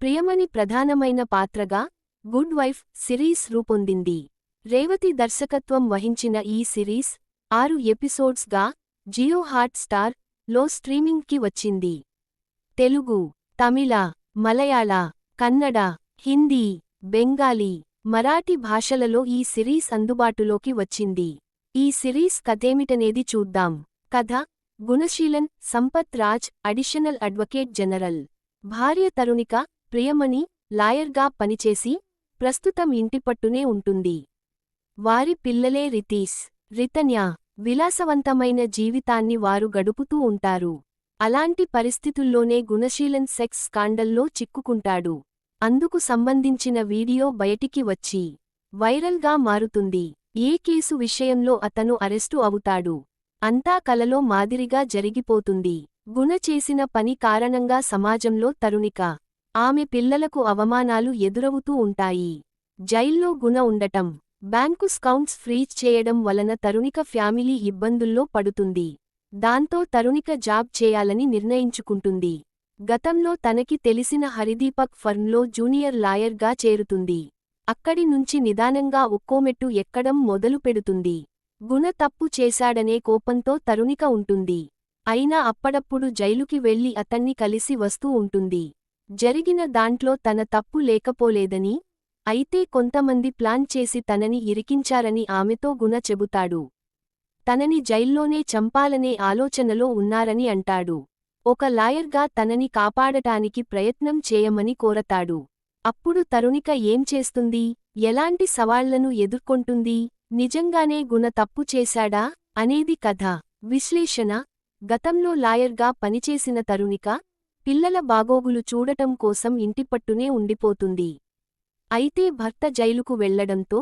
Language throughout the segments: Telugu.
ప్రియమణి ప్రధానమైన పాత్రగా గుడ్ వైఫ్ సిరీస్ రూపొందింది. రేవతి దర్శకత్వం వహించిన ఈ సిరీస్ 6 ఎపిసోడ్స్గా జియో హాట్ స్టార్ లో స్ట్రీమింగ్కి వచ్చింది. తెలుగు, తమిళ, మలయాళ, కన్నడ, హిందీ, బెంగాలీ, మరాఠీ భాషలలో ఈ సిరీస్ అందుబాటులోకి వచ్చింది. ఈ సిరీస్ కథేమిటనేది చూద్దాం. కథ: Gunaseelan Sampath Raj additional advocate general. భార్య తరుణిక, ప్రియమణి లాయర్గా పనిచేసి ప్రస్తుతం ఇంటిపట్టునే ఉంటుంది. వారి పిల్లలే రితీష్, రితన్య. విలాసవంతమైన జీవితాన్ని వారు గడుపుతూ ఉంటారు. అలాంటి పరిస్థితుల్లోనే గుణశీలన్ సెక్స్ స్కాండల్లో చిక్కుకుంటాడు. అందుకు సంబంధించిన వీడియో బయటికి వచ్చి వైరల్గా మారుతుంది. ఏ కేసు విషయంలో అతను అరెస్టు అవుతాడు. అంతా కలలో మాదిరిగా జరిగిపోతుంది. గుణ చేసిన పని కారణంగా సమాజంలో తరుణిక, ఆమె పిల్లలకు అవమానాలు ఎదురవుతూ ఉంటాయి. జైల్లో గుణ ఉండటం, బ్యాంకు అకౌంట్స్ ఫ్రీజ్ చేయడం వలన తరుణిక ఫ్యామిలీ ఇబ్బందుల్లో పడుతుంది. దాంతో తరుణిక జాబ్ చేయాలని నిర్ణయించుకుంటుంది. గతంలో తనకి తెలిసిన హరిదీపక్ ఫర్మ్లో జూనియర్ లాయర్గా చేరుతుంది. అక్కడి నుంచి నిదానంగా ఒక్కోమెట్టు ఎక్కడం మొదలుపెడుతుంది. గుణ తప్పు చేశాడనే కోపంతో తరుణిక ఉంటుంది. అయినా అప్పుడప్పుడు జైలుకి వెళ్లి అతన్ని కలిసి వస్తూ ఉంటుంది. జరిగిన దాంట్లో తన తప్పు లేకపోలేదని, అయితే కొంతమంది ప్లాన్ చేసి తనని ఇరికించారని ఆమెతో గుణ చెబుతాడు. తనని జైల్లోనే చంపాలనే ఆలోచనలో ఉన్నారని అంటాడు. ఒక లాయర్గా తనని కాపాడటానికి ప్రయత్నం చేయమని కోరతాడు. అప్పుడు తరుణిక ఏం చేస్తుంది? ఎలాంటి సవాళ్లను ఎదుర్కొంటుంది? నిజంగానే గుణ తప్పు చేశాడా అనేది కథ. విశ్లేషణ: గతంలో లాయర్గా పనిచేసిన తరుణిక, పిల్లల బాగోగులు చూడటం కోసం ఇంటిపట్టునే ఉండిపోతుంది. అయితే భర్త జైలుకు వెళ్లడంతో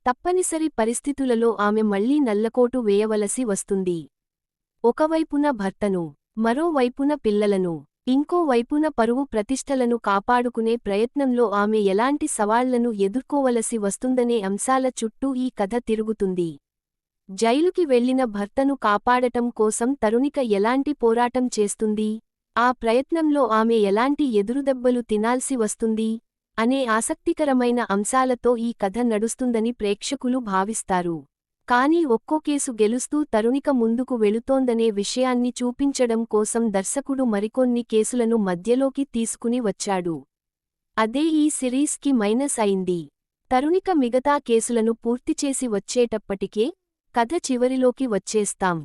తప్పనిసరి పరిస్థితులలో ఆమె మళ్లీ నల్లకోటు వేయవలసి వస్తుంది. ఒకవైపున భర్తను, మరోవైపున పిల్లలను, ఇంకో వైపున పరువు ప్రతిష్టలను కాపాడుకునే ప్రయత్నంలో ఆమె ఎలాంటి సవాళ్లను ఎదుర్కోవలసి వస్తుందనే అంశాల చుట్టూ ఈ కథ తిరుగుతుంది. జైలుకి వెళ్లిన భర్తను కాపాడటం కోసం తరుణిక ఎలాంటి పోరాటం చేస్తుంది? ఆ ప్రయత్నంలో ఆమె ఎలాంటి ఎదురుదెబ్బలు తినాల్సి వస్తుంది? అనే ఆసక్తికరమైన అంశాలతో ఈ కథ నడుస్తుందని ప్రేక్షకులు భావిస్తారు. కానీ ఒక్కో కేసు గెలుస్తూ తరుణిక ముందుకు వెళుతోందనే విషయాన్ని చూపించడం కోసం దర్శకుడు మరికొన్ని కేసులను మధ్యలోకి తీసుకుని వచ్చాడు. అదే ఈ సిరీస్కి మైనస్ అయింది. తరుణిక మిగతా కేసులను పూర్తిచేసి వచ్చేటప్పటికే కథ చివరిలోకి వచ్చేస్తాం.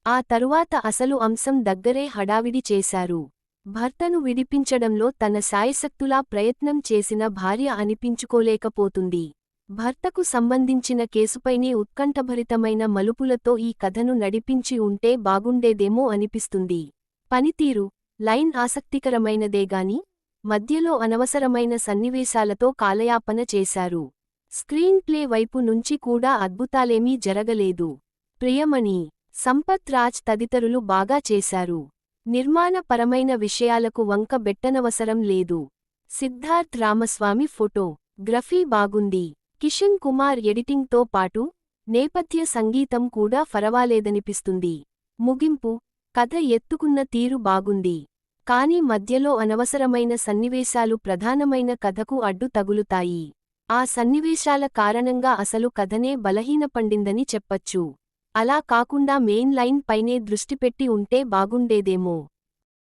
ఆ తరువాత అసలు అంశం దగ్గరే హడావిడి చేశారు. భర్తను విడిపించడంలో తన శాయశక్తులా ప్రయత్నం చేసిన భార్య అనిపించుకోలేకపోతుంది. భర్తకు సంబంధించిన కేసుపైనే ఉత్కంఠభరితమైన మలుపులతో ఈ కథను నడిపించి ఉంటే బాగుండేదేమో అనిపిస్తుంది. పనితీరు, లైన్ ఆసక్తికరమైనదేగాని మధ్యలో అనవసరమైన సన్నివేశాలతో కాలయాపన చేశారు. స్క్రీన్ ప్లే వైపు నుంచి కూడా అద్భుతాలేమీ జరగలేదు. ప్రియమణి, సంపత్ రాజ్ తదితరులు బాగా చేశారు. నిర్మాణపరమైన విషయాలకు వంక బెట్టనవసరం లేదు. సిద్ధార్థ్ రామస్వామి ఫోటో గ్రఫీ బాగుంది. కిషన్ కుమార్ ఎడిటింగ్తో పాటు నేపథ్య సంగీతం కూడా ఫరవాలేదనిపిస్తుంది. ముగింపు: కథ ఎత్తుకున్న తీరు బాగుంది. కానీ మధ్యలో అనవసరమైన సన్నివేశాలు ప్రధానమైన కథకు అడ్డు తగులుతాయి. ఆ సన్నివేశాల కారణంగా అసలు కథనే బలహీనపండిందని చెప్పచ్చు. అలా కాకుండా మెయిన్ లైన్ పైనే దృష్టిపెట్టి ఉంటే బాగుండేదేమో.